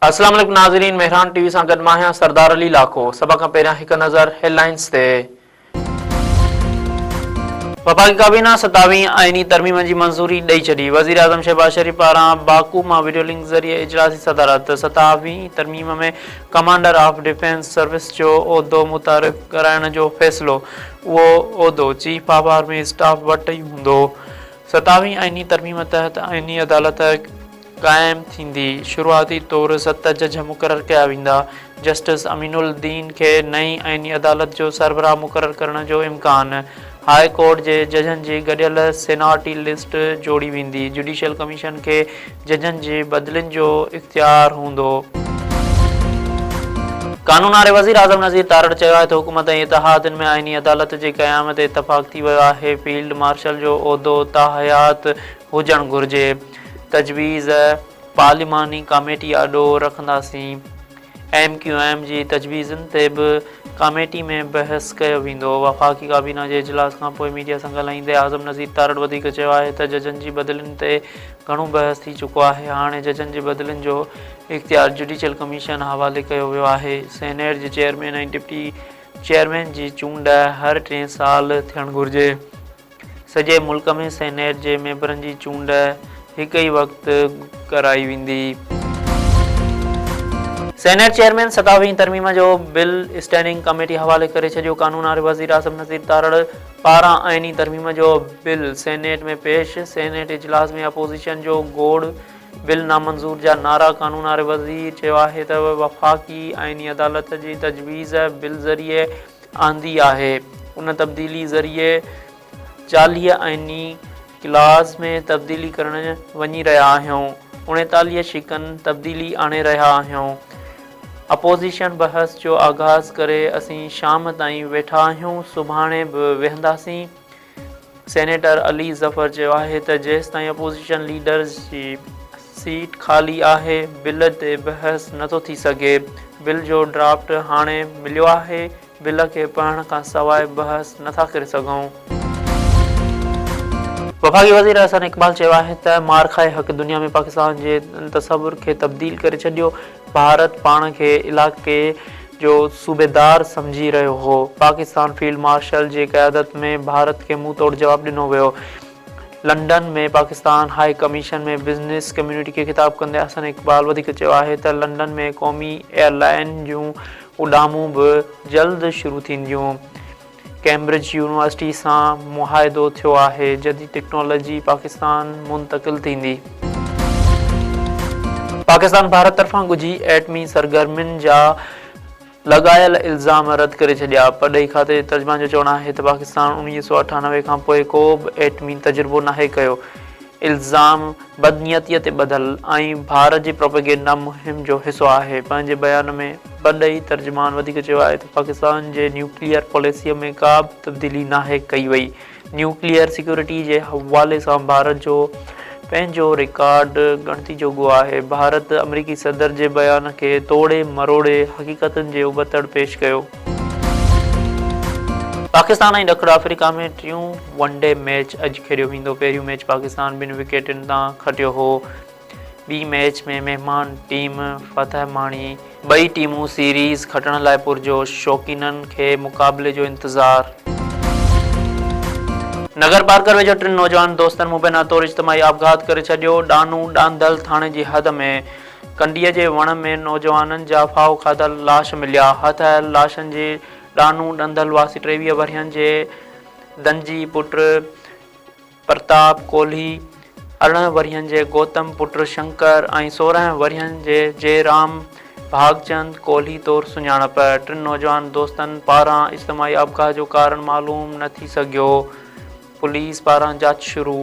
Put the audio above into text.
अस्सलाम वालेकुम नाज़रीन, मेहरान टीवी सां गॾु मां आहियां सरदार अली लाखो। सभ खां पहिरियां हिकु नज़र हेडलाइंस ते। वफ़ाक़ी काबीना 27वीं आईनी तरमीम जी मंज़ूरी ॾेई छॾी। वज़ीर आज़म शहबाज शरीफ़ पारां बाकू मां वीडियो लिंक ज़रिए इजलासी सदारत। 27वीं तरमीम में कमांडर ऑफ डिफेंस सर्विस जो उहिदो मुतहरिक कराइण जो फ़ैसिलो। उहो उहिदो चीफ ऑफ आर्मी स्टाफ वटि ई हूंदो। 27वीं आईनी तरमीम तहत आईनी अदालत क़ाइमु थींदी। शुरूआती तौरु 7 जज मुक़ररु कया वेंदा। जस्टिस अमीनुल दीन खे नई आईनी अदालत जो सरबराह मुक़ररु करण जो इम्कान। हाई कोर्ट जे जजनि जी गॾियल सेनाटी लिस्ट जोड़ी वेंदी। जुडिशल कमीशन खे जजनि जे बदिलनि जो इख़्तियार हूंदो। कानून वारे वज़ीर आज़म नज़ीर तारड़ चयो आहे त हुकूमत ऐं इतिहादनि में आईनी अदालत जे क़याम ते इतफ़ाक़ थी वियो आहे। फील्ड मार्शल जो उहिदो ताहयात हुजणु घुरिजे। तजवीज़ पार्लिमानी कमेटी आॾो रखंदासीं। MQM जी तजवीज़ुनि ते बि कमेटी में बहस कयो वेंदो। वफ़ाक़ी काबीना जे इजलास खां पोइ मीडिया सां ॻाल्हाईंदे आज़म नज़ीर तारड़ वधीक चयो आहे त जजनि जी बदिलनि ते घणो बहस थी चुको आहे। हाणे जजनि जी बदिलनि जो इख़्तियार जुडिशल कमीशन हवाले कयो वियो आहे। सेनेट जे चेयरमैन ऐं डिप्टी चेयरमैन जी चूंड हर 3 साल थियणु घुरिजे। सॼे मुल्क में सेनेट जे मेंबरनि जी चूंड हिकु ई वक़्तु कराई वेंदी। सेनेट चेयरमैन 27वीं तरमीम जो बिल स्टैंडिंग कमेटी हवाले करे छॾियो। कानून वारे वज़ीर आज़म नज़ीर तारड़ पारां आईनी तरमीम जो बिल सेनेट में पेश। सेनेट इजलास में अपोज़िशन जो गोड़ बिल नामंज़ूर जा नारा। कानून वारे वज़ीर चयो आहे त वफ़ाक़ी आईनी अदालत जी तजवीज़ बिल ज़रिए आंदी आहे। उन तब्दीली ज़रिए 40 आईनी क्लास में तब्दीली करण वञी रहिया आहियूं। 39 शिकनि तब्दीली आणे रहिया आहियूं। अपोज़िशन बहस जो आगाज़ करे असीं शाम ताईं वेठा आहियूं। सुभाणे बि वेहंदासीं। सेनेटर अली ज़फ़र चयो आहे त जेसि ताईं अपोज़िशन लीडर्स जी सीट ख़ाली आहे बिल ते बहस नथो थी सघे। बिल जो ड्राफ्ट हाणे मिलियो आहे। बिल खे पढ़ण खां सवाइ बहस नथा करे सघूं। वफ़ाक़ी वज़ीर अहसन इक़बाल चयो आहे त मार खाए हक़ दुनिया में पाकिस्तान जे तसवुर खे तब्दील करे छॾियो। भारत पाण खे इलाइक़े जो सूबेदार सम्झी रहियो हो। पाकिस्तान फील्ड मार्शल जे क़यादत में भारत खे मुंहुं तोड़ जवाबु ॾिनो वियो। लंडन में पाकिस्तान हाई कमीशन में बिज़नेस कम्यूनिटी खे ख़िताब कंदे अहसन इक़बाल वधीक चयो आहे त लंडन में क़ौमी एयरलाइन जूं उॾामूं बि जल्द शुरू थींदियूं। कैम्ब्रिज यूनिवर्सिटी सां मुआहिदो थियो आहे। जदीद टेक्नोलॉजी पाकिस्तान मुंतक़िल थींदी। पाकिस्तान भारत तरफ़ां ॻुझी एटमी सरगर्मियुनि जा लॻायल इल्ज़ाम रद्द करे छॾिया। परॾेही खाते तर्जुमान जो चवणु आहे त पाकिस्तान 1998 खां पोइ को बि एटमी तजुर्बो नाहे कयो। इल्ज़ाम बदनीयतीअ ते ॿधल ऐं भारत जी प्रोपेगेंडा मुहिम जो हिसो आहे। पंहिंजे बयान में परॾेही तर्जुमान वधीक चयो आहे त पाकिस्तान जे न्यूक्लियर पॉलिसीअ में का बि तब्दीली नाहे कई वई। न्यूक्लियर सिक्योरिटी जे हवाले सां भारत जो पंहिंजो रिकॉर्ड ॻणती जोॻो आहे। भारत अमरीकी सदर जे बयान खे तोड़े मरोड़े हक़ीक़तनि जे उबतड़ पेश कयो। पाकिस्तान ऐं ॾखण अफ्रीका में टियों वनडे मैच अॼु खेॾियो वेंदो। पहिरियों मैच पाकिस्तान 2 विकेटनि तां खटियो हो। ॿी मैच में महिमान टीम फतह माणी। ॿई टीमूं सीरीज़ खटण लाइ पुरजोश। शौक़ीननि खे मुक़ाबले जो इंतज़ार। नगर पार्कर वेझो 3 नौजवान दोस्तनि मुबैना तौरु इज्तिमाही आपघात करे छॾियो। डानू डांदल थाणे जी हद में कंडीअ जे वण में नौजवाननि जा फाहो खाधल लाश मिलिया। हथ आयल लाशनि जे डानू डंदल वासी 23 वरियनि जे दंजी पुट प्रताप कोहली, 18 वरियनि जे गौतम पुट शंकर ऐं 16 वरियनि जे जयराम भागचंद कोहली तौरु सुञाणप। 3 नौजवान दोस्तनि पारां इज्तिमाही आपघात जो कारण मालूम न थी सघियो। पुलिस पारां जांच शुरू।